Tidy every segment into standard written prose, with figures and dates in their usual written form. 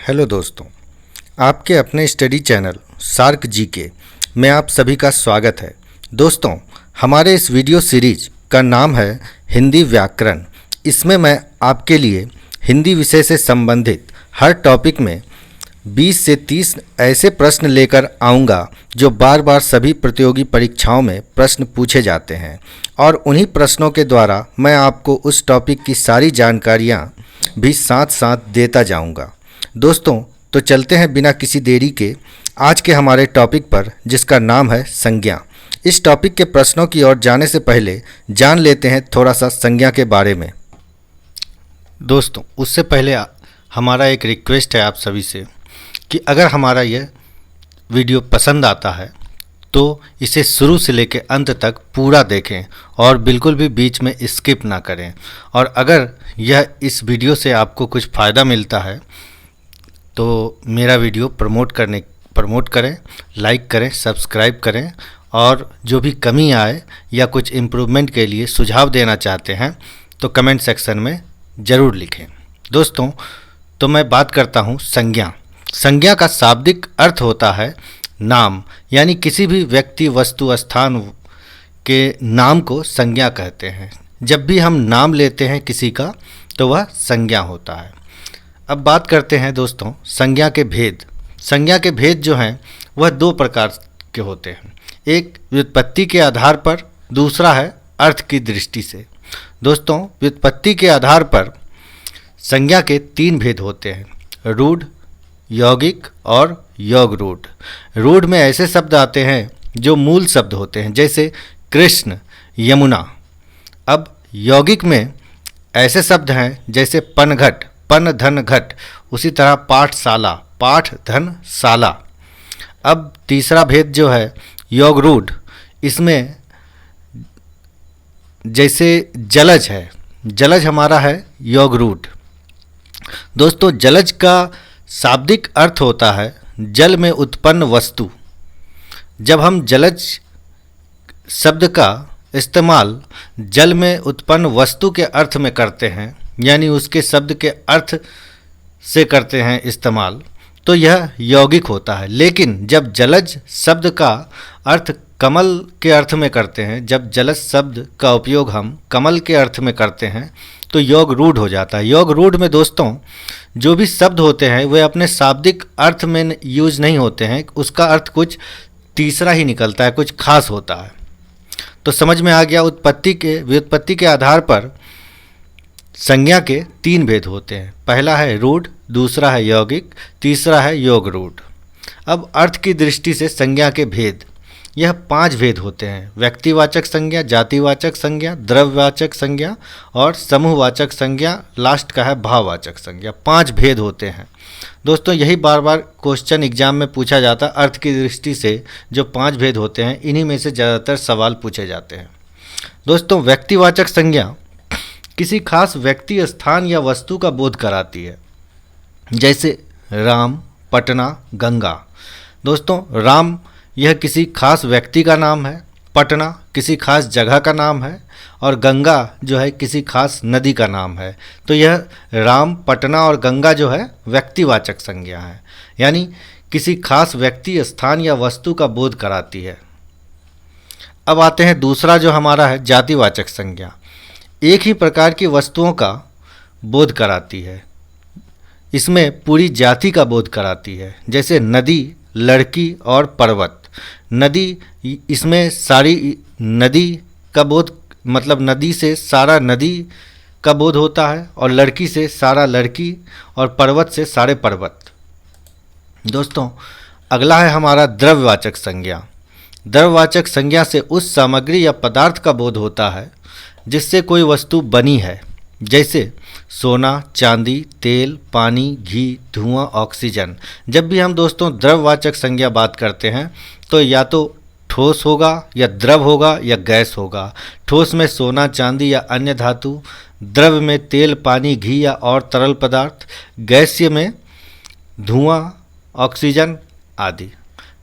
Hello दोस्तों, आपके अपने स्टडी चैनल सार्क जीके में आप सभी का स्वागत है। दोस्तों, हमारे इस वीडियो सीरीज का नाम है हिंदी व्याकरण। इसमें मैं आपके लिए हिंदी विषय से संबंधित हर टॉपिक में 20 से 30 ऐसे प्रश्न लेकर आऊँगा जो बार बार सभी प्रतियोगी परीक्षाओं में प्रश्न पूछे जाते हैं और उन्हीं प्रश्नों के द्वारा मैं आपको उस टॉपिक की सारी जानकारियाँ भी साथ साथ देता जाऊँगा। दोस्तों, तो चलते हैं बिना किसी देरी के आज के हमारे टॉपिक पर, जिसका नाम है संज्ञा। इस टॉपिक के प्रश्नों की ओर जाने से पहले जान लेते हैं थोड़ा सा संज्ञा के बारे में। दोस्तों, उससे पहले हमारा एक रिक्वेस्ट है आप सभी से कि अगर हमारा यह वीडियो पसंद आता है तो इसे शुरू से लेकर अंत तक पूरा देखें और बिल्कुल भी बीच में स्किप ना करें। और अगर यह इस वीडियो से आपको कुछ फ़ायदा मिलता है तो मेरा वीडियो प्रमोट करें, लाइक करें, सब्सक्राइब करें और जो भी कमी आए या कुछ इम्प्रूवमेंट के लिए सुझाव देना चाहते हैं तो कमेंट सेक्शन में ज़रूर लिखें। दोस्तों, तो मैं बात करता हूँ संज्ञा। संज्ञा का शाब्दिक अर्थ होता है नाम, यानी किसी भी व्यक्ति, वस्तु, स्थान के नाम को संज्ञा कहते हैं। जब भी हम नाम लेते हैं किसी का तो वह संज्ञा होता है। अब बात करते हैं दोस्तों संज्ञा के भेद। संज्ञा के भेद जो हैं वह दो प्रकार के होते हैं, एक व्युत्पत्ति के आधार पर, दूसरा है अर्थ की दृष्टि से। दोस्तों, व्युत्पत्ति के आधार पर संज्ञा के तीन भेद होते हैं, रूढ़, यौगिक और योग रूढ़। रूढ़ में ऐसे शब्द आते हैं जो मूल शब्द होते हैं, जैसे कृष्ण, यमुना। अब यौगिक में ऐसे शब्द हैं जैसे पनघट, पन धन घट, उसी तरह पाठशाला, पाठ धन शाला। अब तीसरा भेद जो है योग रूढ़, इसमें जैसे जलज है, जलज हमारा है योग रूढ़। दोस्तों, जलज का शाब्दिक अर्थ होता है जल में उत्पन्न वस्तु। जब हम जलज शब्द का इस्तेमाल जल में उत्पन्न वस्तु के अर्थ में करते हैं, यानी उसके शब्द के अर्थ से करते हैं इस्तेमाल, तो यह यौगिक होता है। लेकिन जब जलज शब्द का अर्थ कमल के अर्थ में करते हैं, जब जलज शब्द का उपयोग हम कमल के अर्थ में करते हैं तो योग रूढ़ हो जाता है। योग रूढ़ में दोस्तों जो भी शब्द होते हैं वे अपने शाब्दिक अर्थ में यूज नहीं होते हैं, उसका अर्थ कुछ तीसरा ही निकलता है, कुछ खास होता है। तो समझ में आ गया, व्युत्पत्ति के आधार पर संज्ञा के तीन भेद होते हैं। पहला है रूढ़, दूसरा है यौगिक, तीसरा है योग रूढ़। अब अर्थ की दृष्टि से संज्ञा के भेद, यह 5 भेद होते हैं, व्यक्तिवाचक संज्ञा, जातिवाचक संज्ञा, द्रव्यवाचक संज्ञा और समूहवाचक संज्ञा, लास्ट का है भाववाचक संज्ञा। 5 भेद होते हैं। दोस्तों, यही बार बार क्वेश्चन एग्जाम में पूछा जाता है। अर्थ की दृष्टि से जो 5 भेद होते हैं, इन्हीं में से ज़्यादातर सवाल पूछे जाते हैं। दोस्तों, व्यक्तिवाचक संज्ञा किसी खास व्यक्ति, स्थान या वस्तु का बोध कराती है, जैसे राम, पटना, गंगा। दोस्तों, राम यह किसी खास व्यक्ति का नाम है, पटना किसी खास जगह का नाम है और गंगा जो है किसी खास नदी का नाम है। तो यह राम, पटना और गंगा जो है व्यक्तिवाचक संज्ञा है, यानी किसी खास व्यक्ति, स्थान या वस्तु का बोध कराती है। अब आते हैं दूसरा जो हमारा है जातिवाचक संज्ञा, एक ही प्रकार की वस्तुओं का बोध कराती है, इसमें पूरी जाति का बोध कराती है, जैसे नदी, लड़की और पर्वत। नदी, इसमें सारी नदी का बोध, मतलब नदी से सारा नदी का बोध होता है, और लड़की से सारा लड़की और पर्वत से सारे पर्वत। दोस्तों, अगला है हमारा द्रव्यवाचक संज्ञा। द्रव्यवाचक संज्ञा से उस सामग्री या पदार्थ का बोध होता है जिससे कोई वस्तु बनी है, जैसे सोना, चांदी, तेल, पानी, घी, धुआं, ऑक्सीजन। जब भी हम दोस्तों द्रव्यवाचक संज्ञा बात करते हैं तो या तो ठोस होगा या द्रव होगा या गैस होगा। ठोस में सोना, चांदी या अन्य धातु, द्रव में तेल, पानी, घी या और तरल पदार्थ, गैसीय में धुआं, ऑक्सीजन आदि।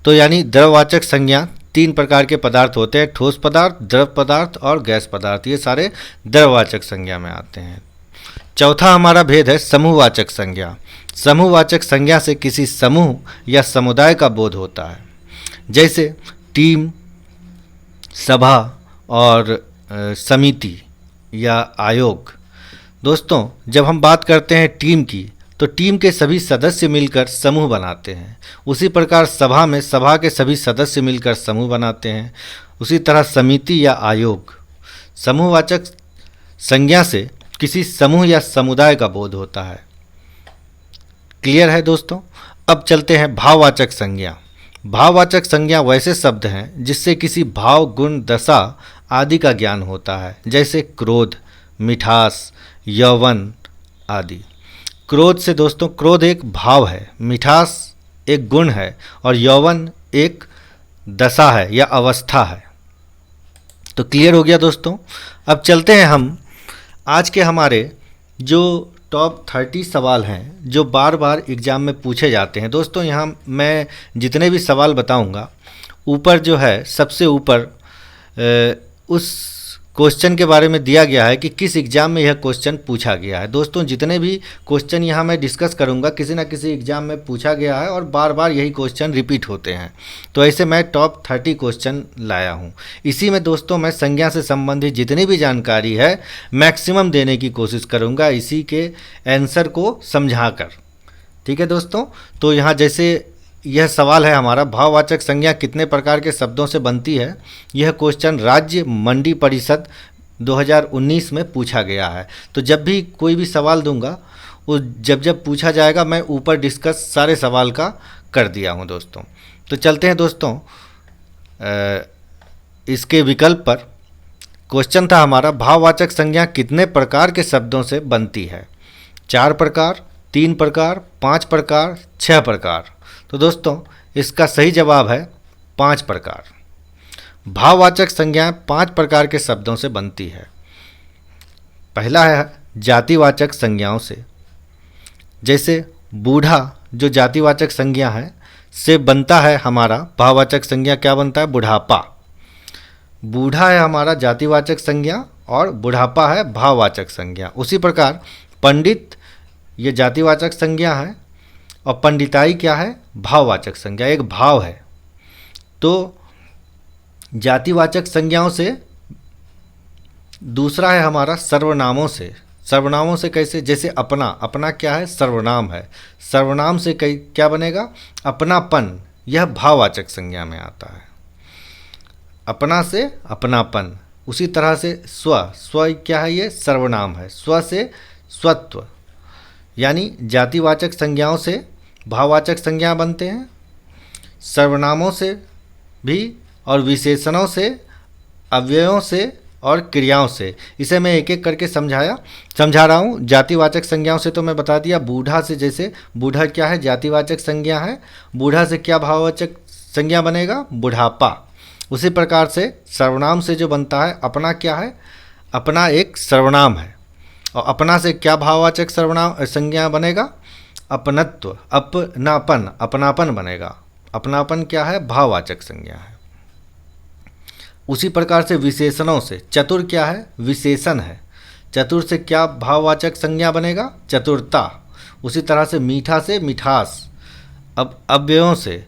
तो यानी द्रव्यवाचक संज्ञा 3 प्रकार के पदार्थ होते हैं, ठोस पदार्थ, द्रव पदार्थ और गैस पदार्थ। ये सारे द्रव्यवाचक संज्ञा में आते हैं। चौथा हमारा भेद है समूहवाचक संज्ञा। समूहवाचक संज्ञा से किसी समूह या समुदाय का बोध होता है, जैसे टीम, सभा और समिति या आयोग। दोस्तों, जब हम बात करते हैं टीम की, तो टीम के सभी सदस्य मिलकर समूह बनाते हैं। उसी प्रकार सभा में सभा के सभी सदस्य मिलकर समूह बनाते हैं। उसी तरह समिति या आयोग। समूहवाचक संज्ञा से किसी समूह या समुदाय का बोध होता है। क्लियर है दोस्तों? अब चलते हैं भाववाचक संज्ञा। भाववाचक संज्ञा वैसे शब्द हैं जिससे किसी भाव, गुण, दशा आदि का ज्ञान होता है, जैसे क्रोध, मिठास, यौवन आदि। क्रोध से दोस्तों, क्रोध एक भाव है, मिठास एक गुण है और यौवन एक दशा है या अवस्था है। तो क्लियर हो गया दोस्तों। अब चलते हैं हम आज के हमारे जो टॉप 30 सवाल हैं जो बार बार एग्ज़ाम में पूछे जाते हैं। दोस्तों, यहाँ मैं जितने भी सवाल बताऊंगा, ऊपर जो है सबसे ऊपर उस क्वेश्चन के बारे में दिया गया है कि किस एग्ज़ाम में यह क्वेश्चन पूछा गया है। दोस्तों, जितने भी क्वेश्चन यहाँ मैं डिस्कस करूँगा किसी न किसी एग्ज़ाम में पूछा गया है और बार बार यही क्वेश्चन रिपीट होते हैं। तो ऐसे मैं टॉप 30 क्वेश्चन लाया हूँ। इसी में दोस्तों मैं संज्ञा से संबंधित जितनी भी जानकारी है मैक्सिमम देने की कोशिश करूँगा, इसी के आंसर को समझा कर। ठीक है दोस्तों? तो यहाँ जैसे यह सवाल है हमारा, भाववाचक संज्ञा कितने प्रकार के शब्दों से बनती है। यह क्वेश्चन राज्य मंडी परिषद 2019 में पूछा गया है। तो जब भी कोई भी सवाल दूंगा, वो जब पूछा जाएगा, मैं ऊपर डिस्कस सारे सवाल का कर दिया हूं दोस्तों। तो चलते हैं दोस्तों इसके विकल्प पर। क्वेश्चन था हमारा, भाववाचक संज्ञा कितने प्रकार के शब्दों से बनती है? 4 प्रकार, 3 प्रकार, 5 प्रकार, 6 प्रकार। तो दोस्तों इसका सही जवाब है 5 प्रकार। भाववाचक संज्ञाएं 5 प्रकार के शब्दों से बनती है। पहला है जातिवाचक संज्ञाओं से, जैसे बूढ़ा जो जातिवाचक संज्ञा है से बनता है हमारा भाववाचक संज्ञा क्या बनता है? बुढ़ापा। बूढ़ा है हमारा जातिवाचक संज्ञा और बुढ़ापा है भाववाचक संज्ञा। उसी प्रकार पंडित ये जातिवाचक संज्ञा है और पंडिताई क्या है? भाववाचक संज्ञा, एक भाव है। तो जातिवाचक संज्ञाओं से दूसरा है हमारा सर्वनामों से। सर्वनामों से कैसे? जैसे अपना, अपना क्या है? सर्वनाम है। सर्वनाम से क्या बनेगा? अपनापन, यह भाववाचक संज्ञा में आता है। अपना से अपनापन। उसी तरह से स्व, स्व क्या है? ये सर्वनाम है। स्व से स्वत्व, यानी जातिवाचक संज्ञाओं से भाववाचक संज्ञा बनते हैं, सर्वनामों से भी और विशेषणों से, अव्ययों से और क्रियाओं से। इसे मैं एक एक करके समझा रहा हूँ। जातिवाचक संज्ञाओं से तो मैं बता दिया। बूढ़ा से, जैसे बूढ़ा क्या है? जातिवाचक संज्ञा है। बूढ़ा से क्या भाववाचक संज्ञा बनेगा? बुढ़ापा। उसी प्रकार से सर्वनाम से जो बनता है, अपना क्या है? अपना एक सर्वनाम है और अपना से क्या भाववाचक सर्वनाम संज्ञा बनेगा? अपनत्व, अपनापन, अपनापन बनेगा। अपनापन क्या है? भाववाचक संज्ञा है। उसी प्रकार से विशेषणों से, चतुर क्या है? विशेषण है। चतुर से क्या भाववाचक संज्ञा बनेगा? चतुरता। उसी तरह से मीठा से मिठास। अब अव्ययों से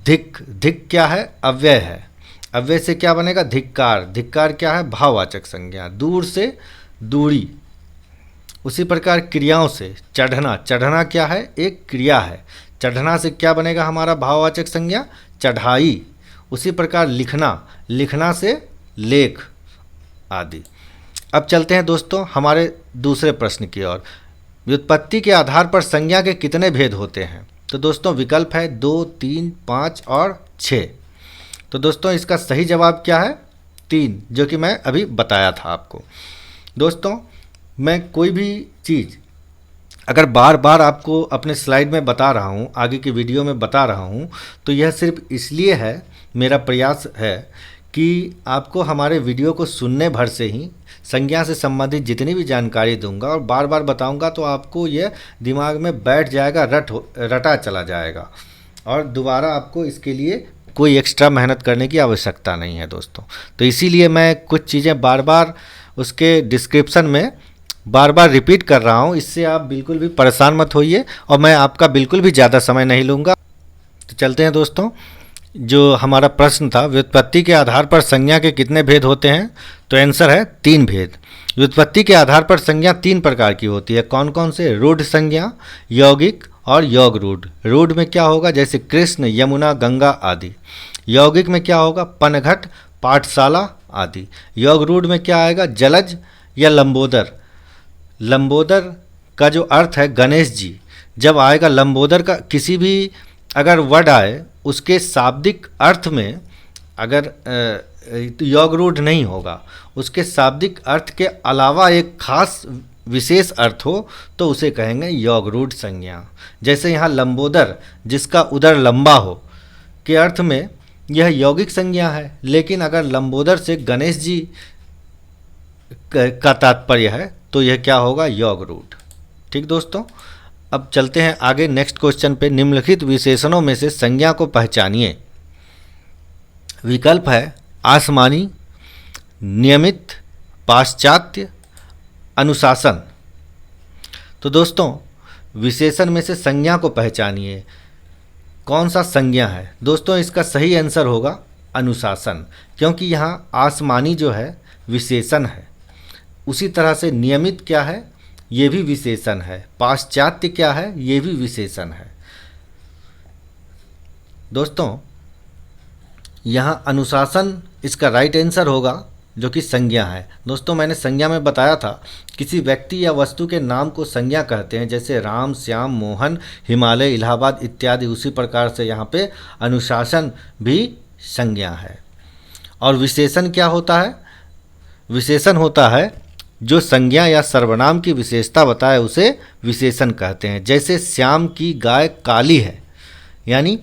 धिक, धिक क्या है? अव्यय है। अव्यय से क्या बनेगा? धिक्कार। धिक्कार क्या है? भाववाचक संज्ञा। दूर से दूरी। उसी प्रकार क्रियाओं से चढ़ना, चढ़ना क्या है? एक क्रिया है। चढ़ना से क्या बनेगा हमारा भाववाचक संज्ञा? चढ़ाई। उसी प्रकार लिखना, लिखना से लेख आदि। अब चलते हैं दोस्तों हमारे दूसरे प्रश्न की ओर। व्युत्पत्ति के आधार पर संज्ञा के कितने भेद होते हैं? तो दोस्तों विकल्प है 2, 3, 5 और 6। तो दोस्तों इसका सही जवाब क्या है? 3, जो कि मैं अभी बताया था आपको। दोस्तों मैं कोई भी चीज़ अगर बार बार आपको अपने स्लाइड में बता रहा हूँ, आगे की वीडियो में बता रहा हूँ, तो यह सिर्फ इसलिए है, मेरा प्रयास है कि आपको हमारे वीडियो को सुनने भर से ही संज्ञा से संबंधित जितनी भी जानकारी दूंगा और बार बार बताऊंगा तो आपको यह दिमाग में बैठ जाएगा, रटा चला जाएगा और दोबारा आपको इसके लिए कोई एक्स्ट्रा मेहनत करने की आवश्यकता नहीं है दोस्तों। तो इसीलिए मैं कुछ चीज़ें बार बार उसके डिस्क्रिप्शन में बार बार रिपीट कर रहा हूँ, इससे आप बिल्कुल भी परेशान मत होइए और मैं आपका बिल्कुल भी ज़्यादा समय नहीं लूँगा। तो चलते हैं दोस्तों, जो हमारा प्रश्न था, व्युत्पत्ति के आधार पर संज्ञा के कितने भेद होते हैं? तो आंसर है 3 भेद। व्युत्पत्ति के आधार पर संज्ञा 3 प्रकार की होती है। कौन कौन से? रूढ़ संज्ञा, यौगिक और योग रूढ़। रूढ़ में क्या होगा? जैसे कृष्ण, यमुना, गंगा आदि। यौगिक में क्या होगा? पनघट, पाठशाला आदि। योग रूढ़ में क्या आएगा? जलज या लंबोदर। लंबोदर का जो अर्थ है गणेश जी, जब आएगा लंबोदर का किसी भी अगर वर्ड आए उसके शाब्दिक अर्थ में अगर योग रूढ़ नहीं होगा, उसके शाब्दिक अर्थ के अलावा एक खास विशेष अर्थ हो तो उसे कहेंगे योग रूढ़ संज्ञा। जैसे यहाँ लंबोदर, जिसका उदर लंबा हो, के अर्थ में यह यौगिक संज्ञा है, लेकिन अगर लंबोदर से गणेश जी का तात्पर्य है तो यह क्या होगा? योग रूढ़। ठीक दोस्तों, अब चलते हैं आगे नेक्स्ट क्वेश्चन पे। निम्नलिखित विशेषणों में से संज्ञा को पहचानिए। विकल्प है आसमानी, नियमित, पाश्चात्य, अनुशासन। तो दोस्तों, विशेषण में से संज्ञा को पहचानिए। कौन सा संज्ञा है? दोस्तों, इसका सही आंसर होगा अनुशासन, क्योंकि यहाँ आसमानी जो है विशेषण है। उसी तरह से नियमित क्या है? ये भी विशेषण है। पाश्चात्य क्या है? ये भी विशेषण है। दोस्तों, यहाँ अनुशासन इसका राइट आंसर होगा, जो कि संज्ञा है। दोस्तों, मैंने संज्ञा में बताया था किसी व्यक्ति या वस्तु के नाम को संज्ञा कहते हैं, जैसे राम, श्याम, मोहन, हिमालय, इलाहाबाद इत्यादि। उसी प्रकार से यहाँ पे अनुशासन भी संज्ञा है। और विशेषण क्या होता है? विशेषण होता है जो संज्ञा या सर्वनाम की विशेषता बताए उसे विशेषण कहते हैं। जैसे श्याम की गाय काली है, यानी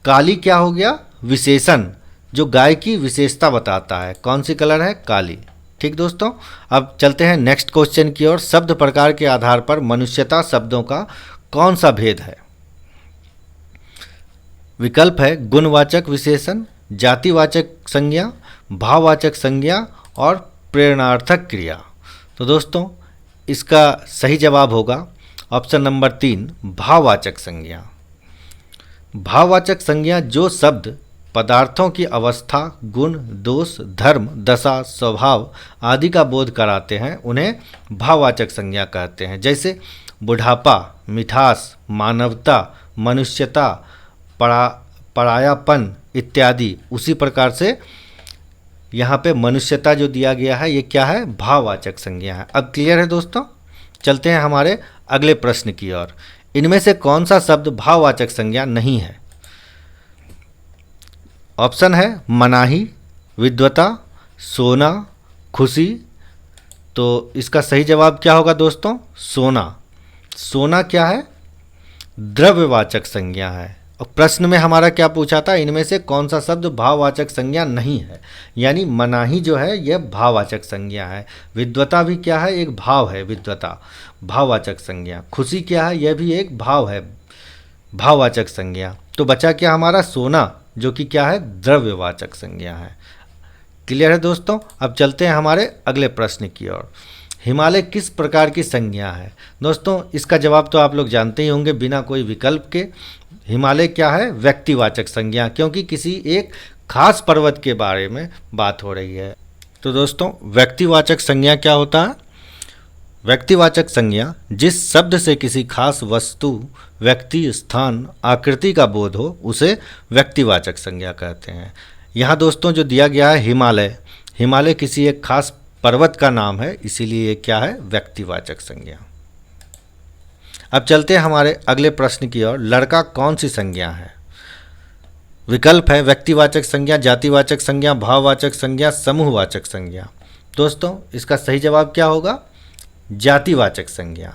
काली क्या हो गया? विशेषण, जो गाय की विशेषता बताता है। कौन सी कलर है? काली। ठीक दोस्तों, अब चलते हैं नेक्स्ट क्वेश्चन की ओर। शब्द प्रकार के आधार पर मनुष्यता शब्दों का कौन सा भेद है? विकल्प है गुणवाचक विशेषण, जातिवाचक संज्ञा, भाववाचक संज्ञा और प्रेरणार्थक क्रिया। तो दोस्तों, इसका सही जवाब होगा ऑप्शन नंबर 3, भाववाचक संज्ञा। भाववाचक संज्ञा जो शब्द पदार्थों की अवस्था, गुण, दोष, धर्म, दशा, स्वभाव आदि का बोध कराते हैं उन्हें भाववाचक संज्ञा कहते हैं। जैसे बुढ़ापा, मिठास, मानवता, मनुष्यता, परायापन इत्यादि। उसी प्रकार से यहाँ पे मनुष्यता जो दिया गया है ये क्या है? भाववाचक संज्ञा है। अब क्लियर है दोस्तों? चलते हैं हमारे अगले प्रश्न की ओर। इनमें से कौन सा शब्द भाववाचक संज्ञा नहीं है? ऑप्शन है मनाही, विद्वता, सोना, खुशी। तो इसका सही जवाब क्या होगा दोस्तों? सोना। सोना क्या है? द्रव्यवाचक संज्ञा है। और प्रश्न में हमारा क्या पूछा था? इनमें से कौन सा शब्द भाववाचक संज्ञा नहीं है? यानी मनाही जो है यह भाववाचक संज्ञा है। विद्वता भी क्या है? एक भाव है, विद्वता भाववाचक संज्ञा। खुशी क्या है? यह भी एक भाव है, भाववाचक संज्ञा। तो बचा क्या हमारा? सोना, जो कि क्या है? द्रव्यवाचक संज्ञा है। क्लियर है दोस्तों? अब चलते हैं हमारे अगले प्रश्न की ओर। हिमालय किस प्रकार की संज्ञा है? दोस्तों, इसका जवाब तो आप लोग जानते ही होंगे बिना कोई विकल्प के। हिमालय क्या है? व्यक्तिवाचक संज्ञा, क्योंकि किसी एक खास पर्वत के बारे में बात हो रही है। तो दोस्तों, व्यक्तिवाचक संज्ञा क्या होता है? व्यक्तिवाचक संज्ञा जिस शब्द से किसी खास वस्तु, व्यक्ति, स्थान, आकृति का बोध हो उसे व्यक्तिवाचक संज्ञा कहते हैं। यहाँ दोस्तों जो दिया गया है हिमालय, हिमालय किसी एक खास पर्वत का नाम है, इसीलिए ये क्या है? व्यक्तिवाचक संज्ञा। अब चलते हैं हमारे अगले प्रश्न की ओर। लड़का कौन सी संज्ञा है? विकल्प है व्यक्तिवाचक संज्ञा, जातिवाचक संज्ञा, भाववाचक संज्ञा, समूहवाचक संज्ञा। दोस्तों, इसका सही जवाब क्या होगा? जातिवाचक संज्ञा।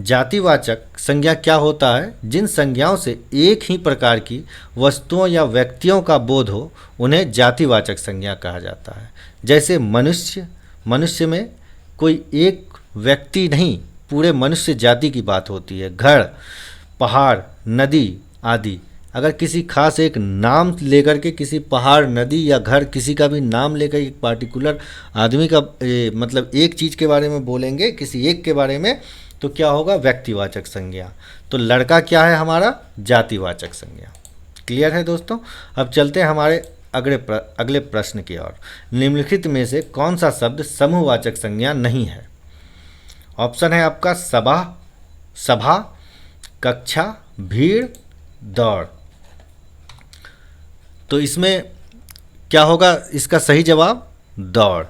जातिवाचक संज्ञा क्या होता है? जिन संज्ञाओं से एक ही प्रकार की वस्तुओं या व्यक्तियों का बोध हो उन्हें जातिवाचक संज्ञा कहा जाता है। जैसे मनुष्य, मनुष्य में कोई एक व्यक्ति नहीं, पूरे मनुष्य जाति की बात होती है। घर, पहाड़, नदी आदि, अगर किसी खास एक नाम लेकर के किसी पहाड़, नदी या घर, किसी का भी नाम लेकर एक पार्टिकुलर आदमी का मतलब एक चीज़ के बारे में बोलेंगे, किसी एक के बारे में, तो क्या होगा? व्यक्तिवाचक संज्ञा। तो लड़का क्या है हमारा? जातिवाचक संज्ञा। क्लियर है दोस्तों? अब चलते हैं हमारे अगले प्रश्न की ओर। निम्नलिखित में से कौन सा शब्द समूहवाचक संज्ञा नहीं है? ऑप्शन है आपका सभा, कक्षा, भीड़, दौड़। तो इसमें क्या होगा? इसका सही जवाब दौड़।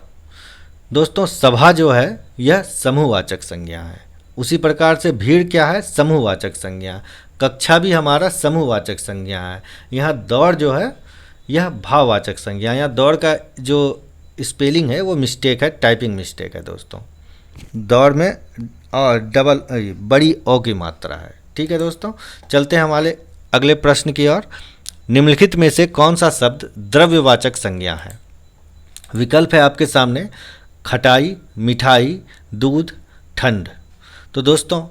दोस्तों सभा जो है यह समूहवाचक संज्ञा है। उसी प्रकार से भीड़ क्या है? समूहवाचक संज्ञा। कक्षा भी हमारा समूहवाचक संज्ञा है। यहाँ दौड़ जो है यह भाववाचक संज्ञा। यहाँ दौड़ का जो स्पेलिंग है वो मिस्टेक है, टाइपिंग मिस्टेक है दोस्तों। दौड़ में डबल बड़ी ओ की मात्रा है। ठीक है दोस्तों, चलते हैं हमारे अगले प्रश्न की ओर। निम्नलिखित में से कौन सा शब्द द्रव्यवाचक संज्ञा है? विकल्प है आपके सामने खटाई, मिठाई, दूध, ठंड। तो दोस्तों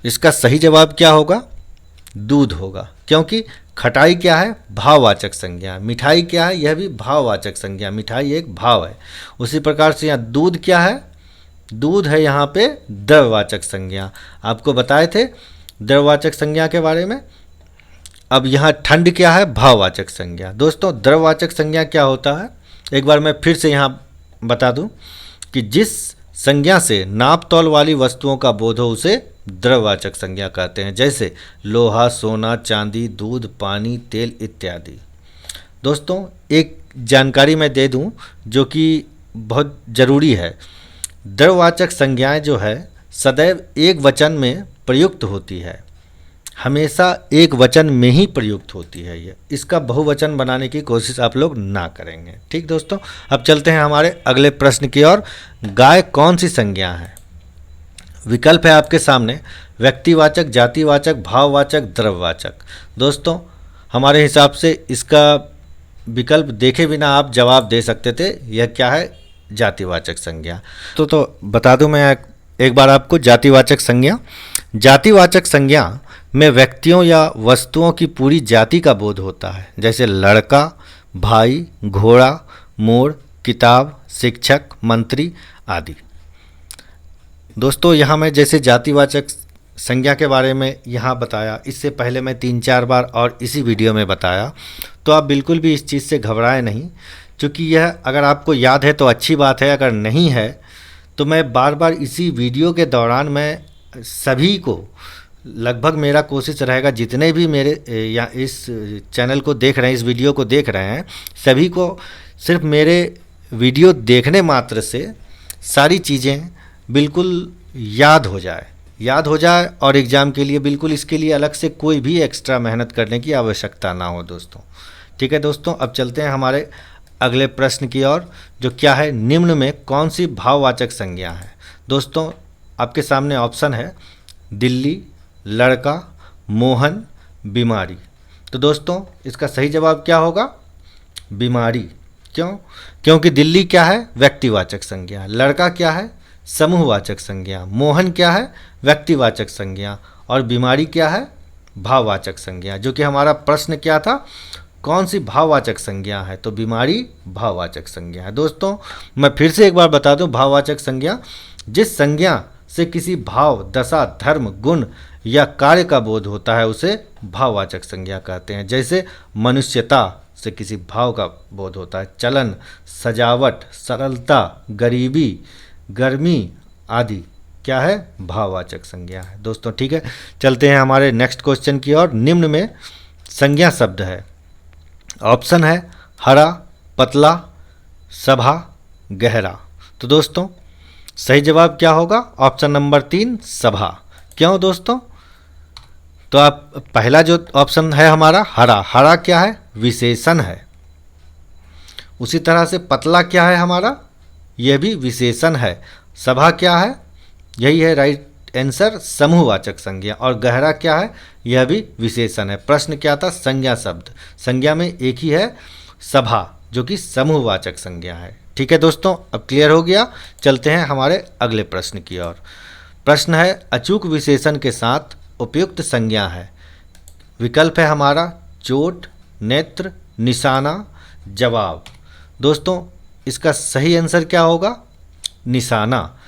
इसका सही जवाब क्या होगा? दूध होगा, क्योंकि खटाई क्या है? भाववाचक संज्ञा। मिठाई क्या है? यह भी भाववाचक संज्ञा। मिठाई एक भाव है। उसी प्रकार से यहाँ दूध क्या है? दूध है यहाँ पे द्रव्यवाचक संज्ञा। आपको बताए थे द्रव्यवाचक संज्ञा के बारे में। अब यहाँ ठंड क्या है? भाववाचक संज्ञा। दोस्तों द्रव्यवाचक संज्ञा क्या होता है? एक बार मैं फिर से यहाँ बता दूं कि जिस संज्ञा से नाप तौल वाली वस्तुओं का बोध हो उसे द्रव्यवाचक संज्ञा कहते हैं, जैसे लोहा, सोना, चांदी, दूध, पानी, तेल इत्यादि। दोस्तों एक जानकारी मैं दे दूं जो कि बहुत ज़रूरी है। द्रव्यवाचक संज्ञाएं जो है सदैव एक वचन में प्रयुक्त होती है, हमेशा एक वचन में ही प्रयुक्त होती है। ये इसका बहुवचन बनाने की कोशिश आप लोग ना करेंगे। ठीक दोस्तों, अब चलते हैं हमारे अगले प्रश्न की ओर। गाय कौन सी संज्ञा है? विकल्प है आपके सामने व्यक्तिवाचक, जातिवाचक, भाववाचक, द्रव्यवाचक। दोस्तों हमारे हिसाब से इसका विकल्प देखे बिना आप जवाब दे सकते थे। यह क्या है? जातिवाचक संज्ञा। तो बता दूं मैं एक बार आपको जातिवाचक संज्ञा। जातिवाचक संज्ञा में व्यक्तियों या वस्तुओं की पूरी जाति का बोध होता है, जैसे लड़का, भाई, घोड़ा, मोर, किताब, शिक्षक, मंत्री आदि। दोस्तों यहाँ मैं जैसे जातिवाचक संज्ञा के बारे में यहाँ बताया, इससे पहले मैं 3-4 बार और इसी वीडियो में बताया, तो आप बिल्कुल भी इस चीज़ से घबराएं नहीं, क्योंकि यह अगर आपको याद है तो अच्छी बात है, अगर नहीं है तो मैं बार बार इसी वीडियो के दौरान मैं सभी को, लगभग मेरा कोशिश रहेगा जितने भी मेरे या इस चैनल को देख रहे हैं, इस वीडियो को देख रहे हैं, सभी को सिर्फ मेरे वीडियो देखने मात्र से सारी चीज़ें बिल्कुल याद हो जाए और एग्ज़ाम के लिए बिल्कुल इसके लिए अलग से कोई भी एक्स्ट्रा मेहनत करने की आवश्यकता ना हो दोस्तों। ठीक है दोस्तों, अब चलते हैं हमारे अगले प्रश्न की ओर, जो क्या है? निम्न में कौन सी भाववाचक संज्ञा है? दोस्तों आपके सामने ऑप्शन है दिल्ली, लड़का, मोहन, बीमारी। तो दोस्तों इसका सही जवाब क्या होगा? बीमारी। क्यों? क्योंकि दिल्ली क्या है? व्यक्तिवाचक संज्ञा। लड़का क्या है? समूहवाचक संज्ञा। मोहन क्या है? व्यक्तिवाचक संज्ञा। और बीमारी क्या है? भाववाचक संज्ञा। जो कि हमारा प्रश्न क्या था? कौन सी भाववाचक संज्ञा है? तो बीमारी भाववाचक संज्ञा है। दोस्तों मैं फिर से एक बार बता दूं, भाववाचक संज्ञा जिस संज्ञा से किसी भाव, दशा, धर्म, गुण या कार्य का बोध होता है उसे भाववाचक संज्ञा कहते हैं। जैसे मनुष्यता से किसी भाव का बोध होता है, चलन, सजावट, सरलता, गरीबी, गर्मी आदि क्या है? भाववाचक संज्ञा है दोस्तों। ठीक है, चलते हैं हमारे नेक्स्ट क्वेश्चन की ओर। निम्न में संज्ञा शब्द है। ऑप्शन है हरा, पतला, सभा, गहरा। तो दोस्तों सही जवाब क्या होगा? ऑप्शन नंबर 3 सभा। क्यों दोस्तों? तो आप पहला जो ऑप्शन है हमारा हरा क्या है? विशेषण है। उसी तरह से पतला क्या है हमारा? यह भी विशेषण है। सभा क्या है? यही है राइट आंसर, समूहवाचक संज्ञा। और गहरा क्या है? यह भी विशेषण है। प्रश्न क्या था? संज्ञा शब्द। संज्ञा में एक ही है सभा, जो कि समूहवाचक संज्ञा है। ठीक है दोस्तों, अब क्लियर हो गया। चलते हैं हमारे अगले प्रश्न की ओर। प्रश्न है अचूक विशेषण के साथ उपयुक्त संज्ञा है। विकल्प है हमारा चोट, नेत्र, निशाना, जवाब। दोस्तों इसका सही आंसर क्या होगा? निशाना।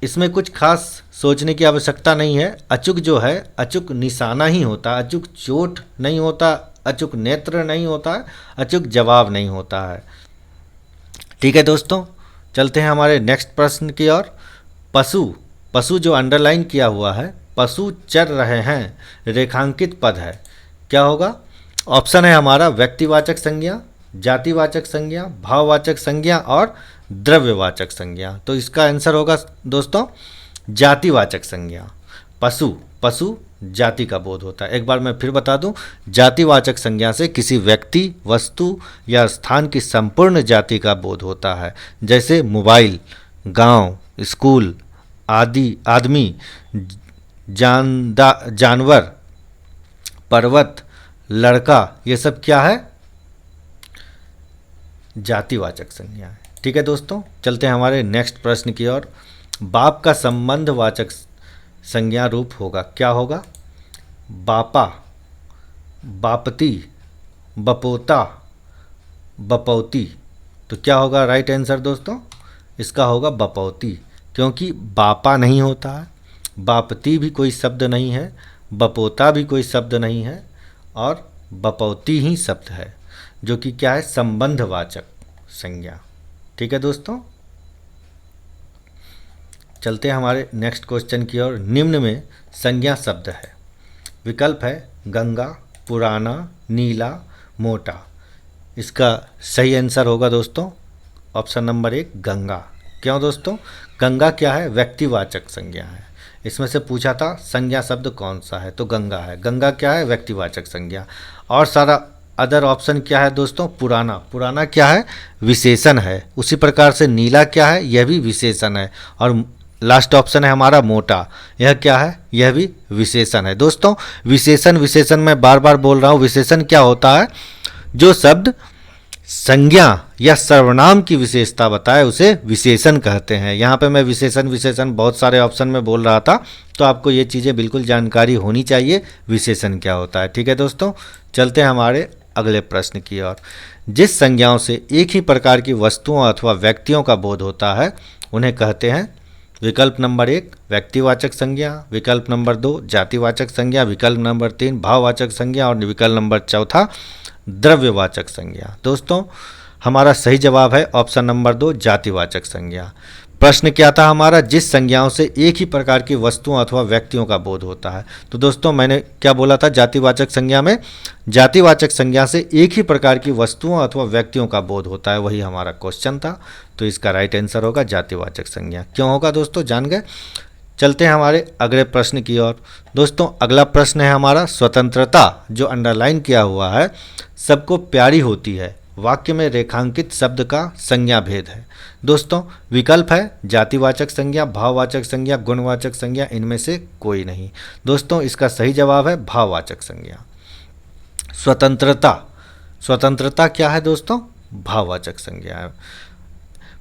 इसमें कुछ खास सोचने की आवश्यकता नहीं है। अचूक जो है, अचूक निशाना ही होता है, अचूक चोट नहीं होता, अचूक नेत्र नहीं होता है, अचूक जवाब नहीं होता है। ठीक है दोस्तों, चलते हैं हमारे नेक्स्ट प्रश्न की ओर। पशु, पशु जो अंडरलाइन किया हुआ है, पशु चर रहे हैं, रेखांकित पद है, क्या होगा? ऑप्शन है हमारा व्यक्तिवाचक संज्ञा, जातिवाचक संज्ञा, भाववाचक संज्ञा और द्रव्यवाचक संज्ञा। तो इसका आंसर होगा दोस्तों जातिवाचक संज्ञा। पशु, पशु जाति का बोध होता है। एक बार मैं फिर बता दूं, जातिवाचक संज्ञा से किसी व्यक्ति, वस्तु या स्थान की संपूर्ण जाति का बोध होता है, जैसे मोबाइल, गांव, स्कूल, आदि, आदमी, जानवर, पर्वत, लड़का, ये सब क्या है? जातिवाचक संज्ञा है। ठीक है दोस्तों, चलते हैं हमारे नेक्स्ट प्रश्न की ओर। बाप का संबंधवाचक संज्ञा रूप होगा, क्या होगा? बापा, बापती, बपोता, बपौती। तो क्या होगा राइट आंसर दोस्तों? इसका होगा बपौती, क्योंकि बापा नहीं होता है, बापती भी कोई शब्द नहीं है, बपोता भी कोई शब्द नहीं है और बपौती ही शब्द है, जो कि क्या है? संबंधवाचक संज्ञा। ठीक है दोस्तों, चलते हैं हमारे नेक्स्ट क्वेश्चन की ओर। निम्न में संज्ञा शब्द है, विकल्प है गंगा, पुराना, नीला, मोटा। इसका सही आंसर होगा दोस्तों ऑप्शन नंबर 1 गंगा। क्यों दोस्तों? गंगा क्या है? व्यक्तिवाचक संज्ञा है। इसमें से पूछा था संज्ञा शब्द कौन सा है, तो गंगा है। गंगा क्या है? व्यक्तिवाचक संज्ञा। और सारा अदर ऑप्शन क्या है दोस्तों? पुराना, पुराना क्या है? विशेषण है। उसी प्रकार से नीला क्या है? यह भी विशेषण है। और लास्ट ऑप्शन है हमारा मोटा, यह क्या है? यह भी विशेषण है। दोस्तों विशेषण, विशेषण मैं बार बार बोल रहा हूँ, विशेषण क्या होता है? जो शब्द संज्ञा या सर्वनाम की विशेषता बताए उसे विशेषण कहते हैं। यहाँ पे मैं विशेषण विशेषण बहुत सारे ऑप्शन में बोल रहा था, तो आपको ये चीज़ें बिल्कुल जानकारी होनी चाहिए विशेषण क्या होता है। ठीक है दोस्तों, चलते हैं हमारे अगले प्रश्न की ओर। जिस संज्ञाओं से एक ही प्रकार की वस्तुओं अथवा व्यक्तियों का बोध होता है उन्हें कहते हैं, विकल्प नंबर 1 व्यक्तिवाचक संज्ञा, विकल्प नंबर 2 जातिवाचक संज्ञा, विकल्प नंबर 3 भाववाचक संज्ञा और विकल्प नंबर 4 द्रव्यवाचक संज्ञा। दोस्तों हमारा सही जवाब है ऑप्शन नंबर 2 जातिवाचक संज्ञा। प्रश्न क्या था हमारा? जिस संज्ञाओं से एक ही प्रकार की वस्तुओं अथवा व्यक्तियों का बोध होता है। तो दोस्तों मैंने क्या बोला था? जातिवाचक संज्ञा में जातिवाचक संज्ञा से एक ही प्रकार की वस्तुओं अथवा व्यक्तियों का बोध होता है, वही हमारा क्वेश्चन था। तो इसका राइट आंसर होगा जातिवाचक संज्ञा। क्यों होगा दोस्तों? जान गए। चलते हैं हमारे अगले प्रश्न की ओर। दोस्तों अगला प्रश्न है हमारा स्वतंत्रता, जो अंडरलाइन किया हुआ है, सबको प्यारी होती है, वाक्य में रेखांकित शब्द का संज्ञा भेद है। दोस्तों विकल्प है जातिवाचक संज्ञा, भाववाचक संज्ञा, गुणवाचक संज्ञा, इनमें से कोई नहीं। दोस्तों इसका सही जवाब है भाववाचक संज्ञा। स्वतंत्रता, स्वतंत्रता क्या है दोस्तों? भाववाचक संज्ञा है।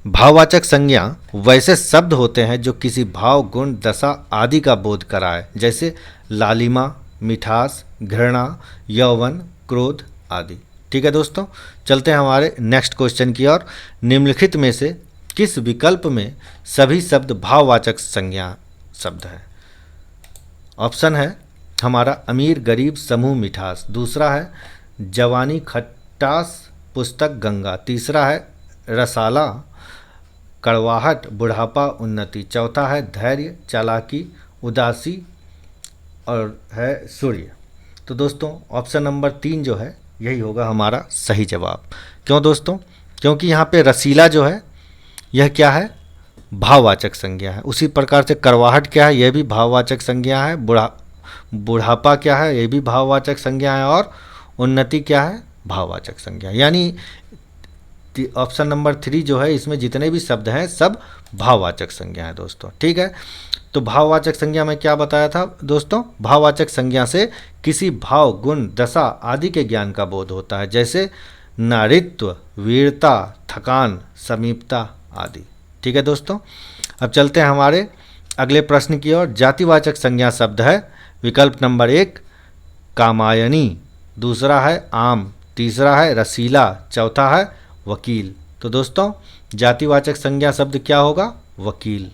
भाववाचक संज्ञा वैसे शब्द होते हैं जो किसी भाव, गुण, दशा आदि का बोध कराए, जैसे लालिमा, मिठास, घृणा, यौवन, क्रोध आदि। ठीक है दोस्तों, चलते हैं हमारे नेक्स्ट क्वेश्चन की ओर। निम्नलिखित में से किस विकल्प में सभी शब्द भाववाचक संज्ञा शब्द है? ऑप्शन है हमारा अमीर, गरीब, समूह, मिठास। दूसरा है जवानी, खटास, पुस्तक, गंगा। तीसरा है रसाला, कड़वाहट, बुढ़ापा, उन्नति। चौथा है धैर्य, चालाकी, उदासी और है सूर्य। तो दोस्तों ऑप्शन नंबर 3 जो है यही होगा हमारा सही जवाब। क्यों दोस्तों? क्योंकि यहाँ पे रसीला जो है यह क्या है? भाववाचक संज्ञा है। उसी प्रकार से करवाहट क्या है? यह भी भाववाचक संज्ञा है। बुढ़ापा क्या है? यह भी भाववाचक संज्ञा है। और उन्नति क्या है? भाववाचक संज्ञा। यानी ऑप्शन नंबर 3 जो है इसमें जितने भी शब्द हैं सब भाववाचक संज्ञा है दोस्तों। ठीक है, तो भाववाचक संज्ञा में क्या बताया था दोस्तों? भाववाचक संज्ञा से किसी भाव, गुण, दशा आदि के ज्ञान का बोध होता है, जैसे नारित्व, वीरता, थकान, समीपता आदि। ठीक है दोस्तों, अब चलते हैं हमारे अगले प्रश्न की ओर। जातिवाचक संज्ञा शब्द है, विकल्प नंबर 1 कामायनी, दूसरा है आम, तीसरा है रसीला, चौथा है वकील। तो दोस्तों जातिवाचक संज्ञा शब्द क्या होगा? वकील।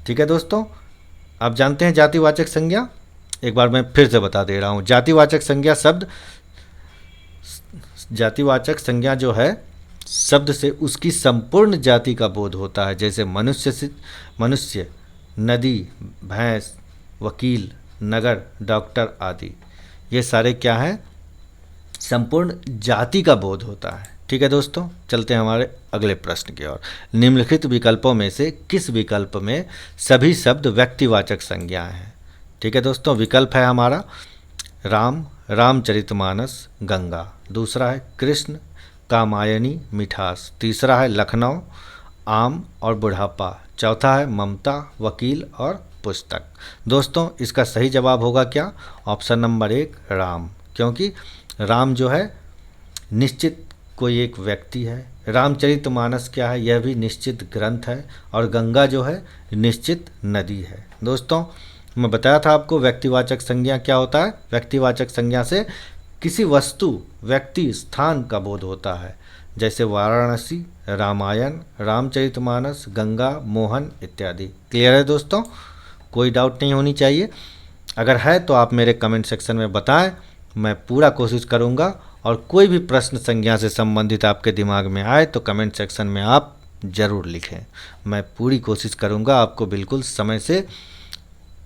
ठीक है दोस्तों, आप जानते हैं जातिवाचक संज्ञा, एक बार मैं फिर से बता दे रहा हूँ। जातिवाचक संज्ञा शब्द, जातिवाचक संज्ञा जो है शब्द से उसकी संपूर्ण जाति का बोध होता है, जैसे मनुष्य, नदी, भैंस, वकील, नगर, डॉक्टर आदि। ये सारे क्या हैं? संपूर्ण जाति का बोध होता है। ठीक है दोस्तों, चलते हैं हमारे अगले प्रश्न की ओर। निम्नलिखित विकल्पों में से किस विकल्प में सभी शब्द व्यक्तिवाचक संज्ञाएं हैं? ठीक है दोस्तों, विकल्प है हमारा राम, रामचरितमानस, गंगा, दूसरा है कृष्ण, कामायनी, मिठास, तीसरा है लखनऊ, आम और बुढ़ापा, चौथा है ममता, वकील और पुस्तक। दोस्तों इसका सही जवाब होगा क्या? ऑप्शन नंबर 1 राम, क्योंकि राम जो है निश्चित कोई एक व्यक्ति है। रामचरितमानस क्या है? यह भी निश्चित ग्रंथ है। और गंगा जो है निश्चित नदी है। दोस्तों मैं बताया था आपको व्यक्तिवाचक संज्ञा क्या होता है। व्यक्तिवाचक संज्ञा से किसी वस्तु, व्यक्ति, स्थान का बोध होता है, जैसे वाराणसी, रामायण, रामचरितमानस, गंगा, मोहन इत्यादि। क्लियर है दोस्तों? कोई डाउट नहीं होनी चाहिए। अगर है तो आप मेरे कमेंट सेक्शन में बताएं, मैं पूरा कोशिश करूंगा। और कोई भी प्रश्न संज्ञा से संबंधित आपके दिमाग में आए तो कमेंट सेक्शन में आप ज़रूर लिखें। मैं पूरी कोशिश करूंगा आपको बिल्कुल समय से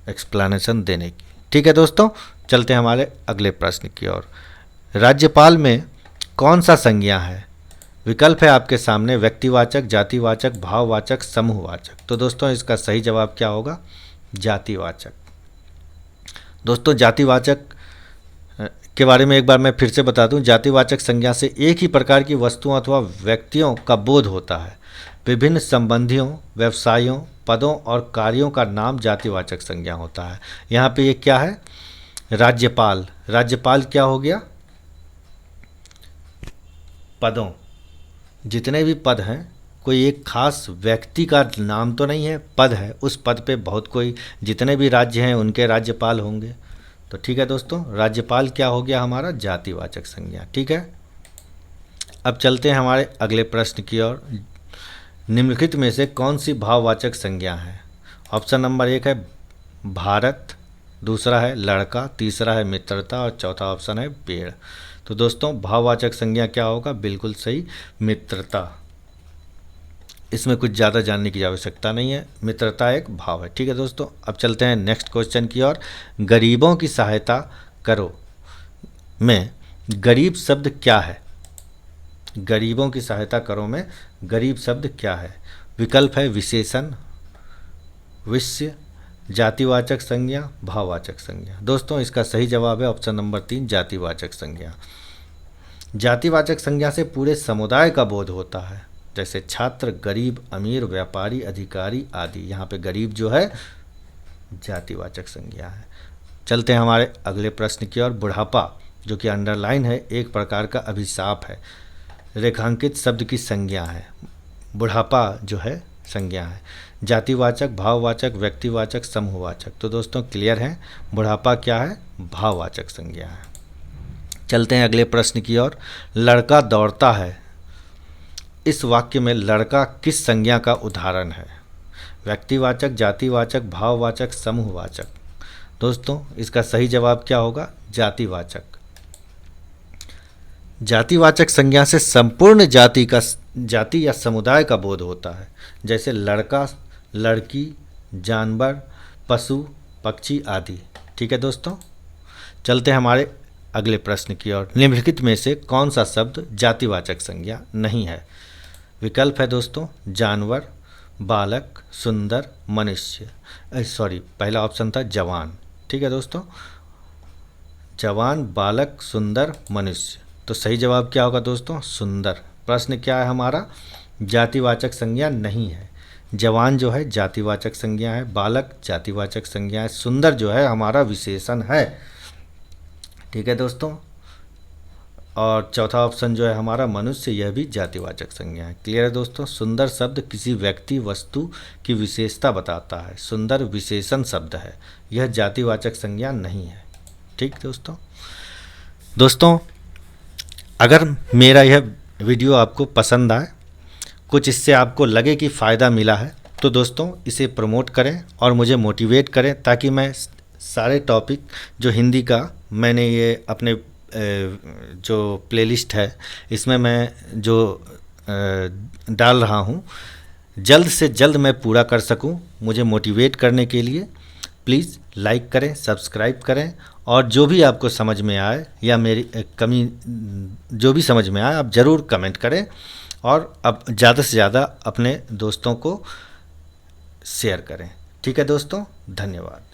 एक्सप्लेनेशन देने की। ठीक है दोस्तों, चलते हैं हमारे अगले प्रश्न की ओर। राज्यपाल में कौन सा संज्ञा है? विकल्प है आपके सामने व्यक्तिवाचक, जातिवाचक, भाववाचक, समूहवाचक। तो दोस्तों इसका सही जवाब क्या होगा? जातिवाचक। दोस्तों जातिवाचक के बारे में एक बार मैं फिर से बता दूं। जातिवाचक संज्ञा से एक ही प्रकार की वस्तुओं अथवा व्यक्तियों का बोध होता है। विभिन्न संबंधियों, व्यवसायों, पदों और कार्यों का नाम जातिवाचक संज्ञा होता है। यहाँ पे ये क्या है? राज्यपाल। राज्यपाल क्या हो गया? पदों, जितने भी पद हैं, कोई एक खास व्यक्ति का नाम तो नहीं है, पद है। उस पद पे बहुत कोई, जितने भी राज्य हैं उनके राज्यपाल होंगे। तो ठीक है दोस्तों, राज्यपाल क्या हो गया? हमारा जातिवाचक संज्ञा। ठीक है, अब चलते हैं हमारे अगले प्रश्न की ओर। निम्नलिखित में से कौन सी भाववाचक संज्ञा है? ऑप्शन नंबर 1 है भारत, दूसरा है लड़का, तीसरा है मित्रता और चौथा ऑप्शन है पेड़। तो दोस्तों भाववाचक संज्ञा क्या होगा? बिल्कुल सही, मित्रता। इसमें कुछ ज़्यादा जानने की आवश्यकता नहीं है, मित्रता एक भाव है। ठीक है दोस्तों, अब चलते हैं नेक्स्ट क्वेश्चन की ओर। गरीबों की सहायता करो में गरीब शब्द क्या है? गरीबों की सहायता करो में गरीब शब्द क्या है? विकल्प है विशेषण, विषय, जातिवाचक संज्ञा, भाववाचक संज्ञा। दोस्तों इसका सही जवाब है ऑप्शन नंबर 3 जातिवाचक संज्ञा। जातिवाचक संज्ञा से पूरे समुदाय का बोध होता है, जैसे छात्र, गरीब, अमीर, व्यापारी, अधिकारी आदि। यहाँ पे गरीब जो है जातिवाचक संज्ञा है। चलते हैं हमारे अगले प्रश्न की ओर। बुढ़ापा जो कि अंडरलाइन है, एक प्रकार का अभिशाप है, रेखांकित शब्द की संज्ञा है। बुढ़ापा जो है संज्ञा है। जातिवाचक, भाववाचक, व्यक्तिवाचक, समूहवाचक। तो दोस्तों क्लियर है, बुढ़ापा क्या है? भाववाचक संज्ञा है। चलते हैं अगले प्रश्न की ओर। लड़का दौड़ता है, इस वाक्य में लड़का किस संज्ञा का उदाहरण है? व्यक्तिवाचक, जातिवाचक, भाववाचक, समूहवाचक। दोस्तों इसका सही जवाब क्या होगा? जातिवाचक। जातिवाचक संज्ञा से संपूर्ण जाति या समुदाय का बोध होता है, जैसे लड़का, लड़की, जानवर, पशु, पक्षी आदि। ठीक है दोस्तों, चलते हैं हमारे अगले प्रश्न की ओर। निम्नलिखित में से कौन सा शब्द जातिवाचक संज्ञा नहीं है? विकल्प है दोस्तों जानवर, बालक, सुंदर, मनुष्य। पहला ऑप्शन था जवान। ठीक है दोस्तों, जवान, बालक, सुंदर, मनुष्य। तो सही जवाब क्या होगा दोस्तों? सुंदर। प्रश्न क्या है हमारा? जातिवाचक संज्ञा नहीं है। जवान जो है जातिवाचक संज्ञा है, बालक जातिवाचक संज्ञा है, सुंदर जो है हमारा विशेषण है। ठीक है दोस्तों, और चौथा ऑप्शन जो है हमारा मनुष्य, यह भी जातिवाचक संज्ञा है। क्लियर है दोस्तों? सुंदर शब्द किसी व्यक्ति, वस्तु की विशेषता बताता है। सुंदर विशेषण शब्द है, यह जातिवाचक संज्ञा नहीं है। ठीक दोस्तों। दोस्तों, अगर मेरा यह वीडियो आपको पसंद आए, कुछ इससे आपको लगे कि फ़ायदा मिला है, तो दोस्तों इसे प्रमोट करें और मुझे मोटिवेट करें, ताकि मैं सारे टॉपिक जो हिंदी का मैंने ये अपने जो प्लेलिस्ट है इसमें मैं जो डाल रहा हूँ, जल्द से जल्द मैं पूरा कर सकूं। मुझे मोटिवेट करने के लिए प्लीज़ लाइक करें, सब्सक्राइब करें, और जो भी आपको समझ में आए या मेरी कमी जो भी समझ में आए आप ज़रूर कमेंट करें, और अब ज़्यादा से ज़्यादा अपने दोस्तों को शेयर करें। ठीक है दोस्तों, धन्यवाद।